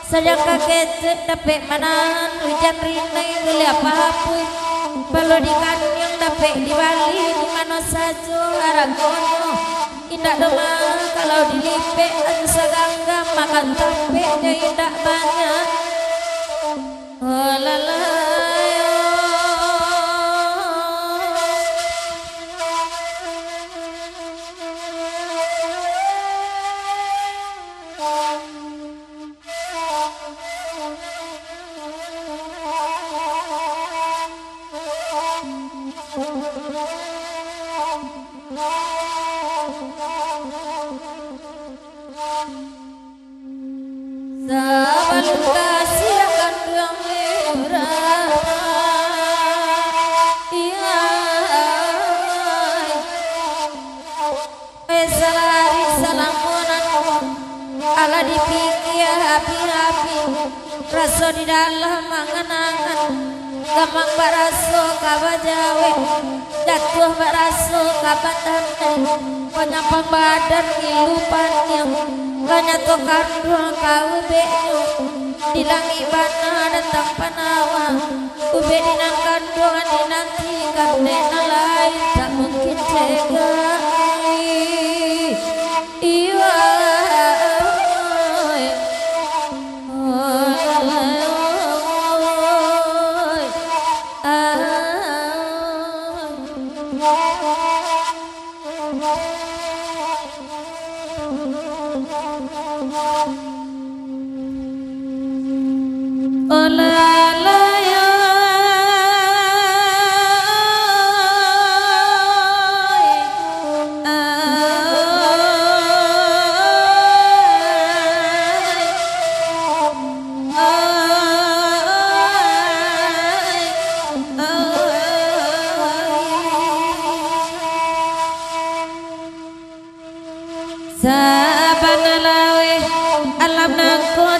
Sajak kaget dapet manahan hujan rinai geli apa-apa Balo di kanyang dapet di Bali di mana saja aragono indak demam kalau dilipek angsa gangga makan tempe dia indak banyak oh lalayo raso di dalam mangan-angan gamang baraso kabajawe jatuh baraso kabatan penyampang badan ngilupan yang banyak tokan dua kau beyo dilangi bana datang panawa ube dinangkan doa dinanti karena lain tak mungkin cegah iwa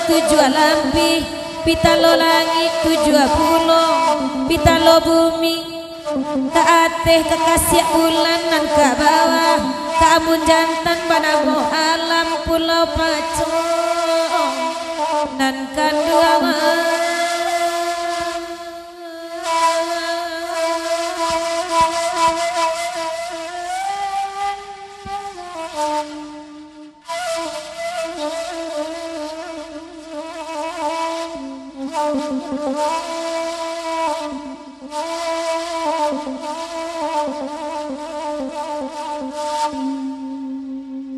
tujuh alam pitalo langit tujuh pulau pitalo bumi kaateh kekasih bulan nan ke bawah kamun jantan padamu alam pulau paco nan kandua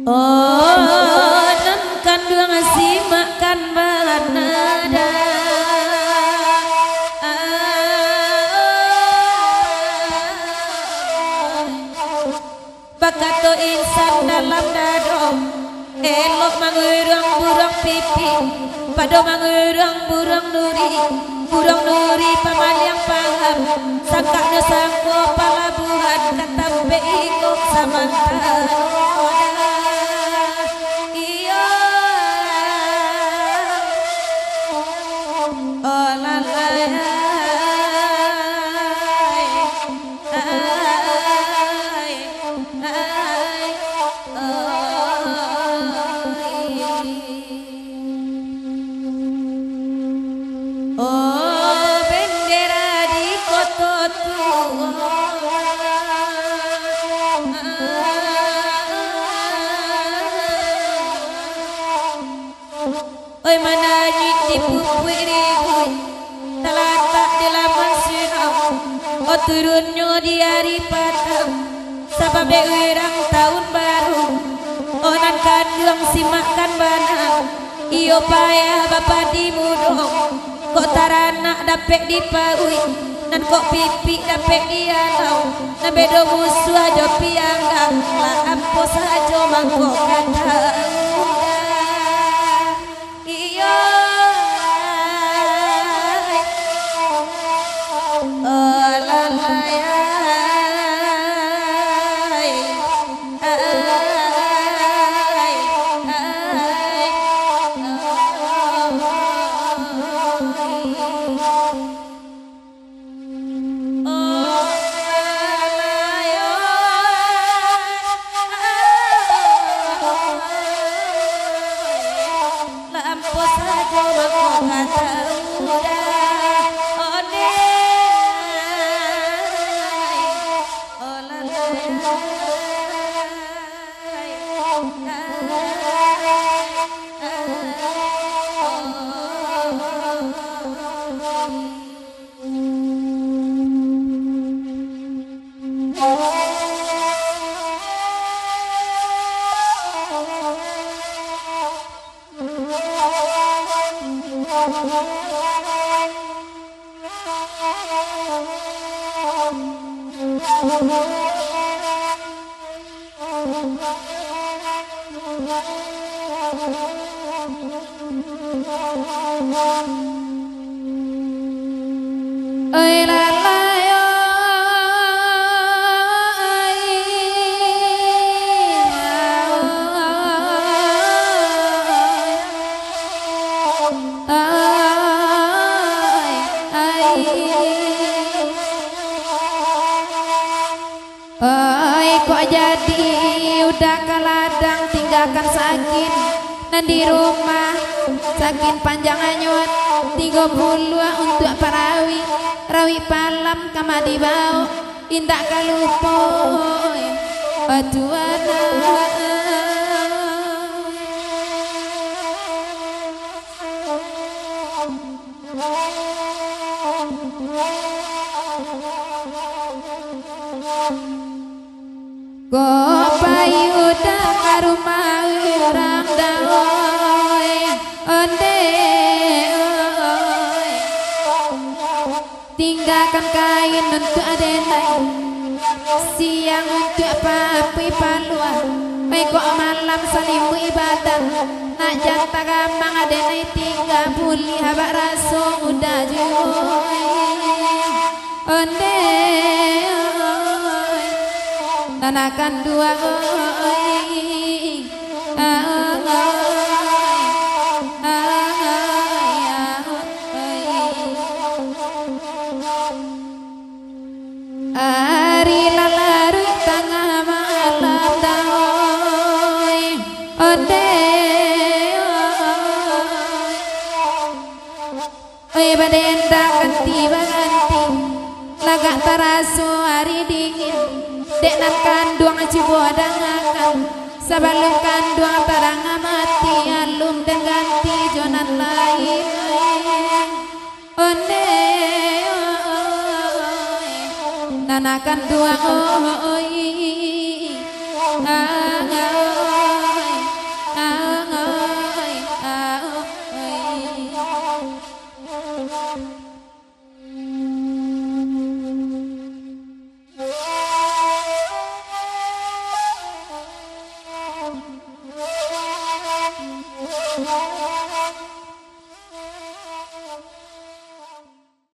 oh nan kandung si makan bahan nada bakato insan dalam dado elok mangurang burung pipi pado mangurang burung nuri paman yang paham sangka sangko palabuhan katampe ikut samantan bendera di kota tua oi mananyi di pupui ribui talatak di laman sirau o turunnya di hari patang sabab wirang tahun baru onan kandung simakan banang iyo payah bapak di mudong kok taranak dapet di paui nan kok pipi dapet di alau nan bedo musuh aja pianggang lah ampo saja mangkok kata iyo oh lalaya kok jadi udah ke ladang tinggalkan sakin nan di rumah sakin panjang anyut 30 untuk parawi rawi palam kama dibau indak kalupoy patuana Gopai udah karumah orang daoi onde tinggalkan kain untuk adenai siang untuk papi palua kok malam salimu ibadah nak janta gamang adenai 30 habak raso udah juoi onde nanakan dua hari lalaru tengah malam daoi onde oi badenda ganti baganti lagak tarasu hari dingin dek nan kandung cibo dangakan sebelum kandung terang mati alum dan ganti jonan lain onde nanakan dua oi Wow.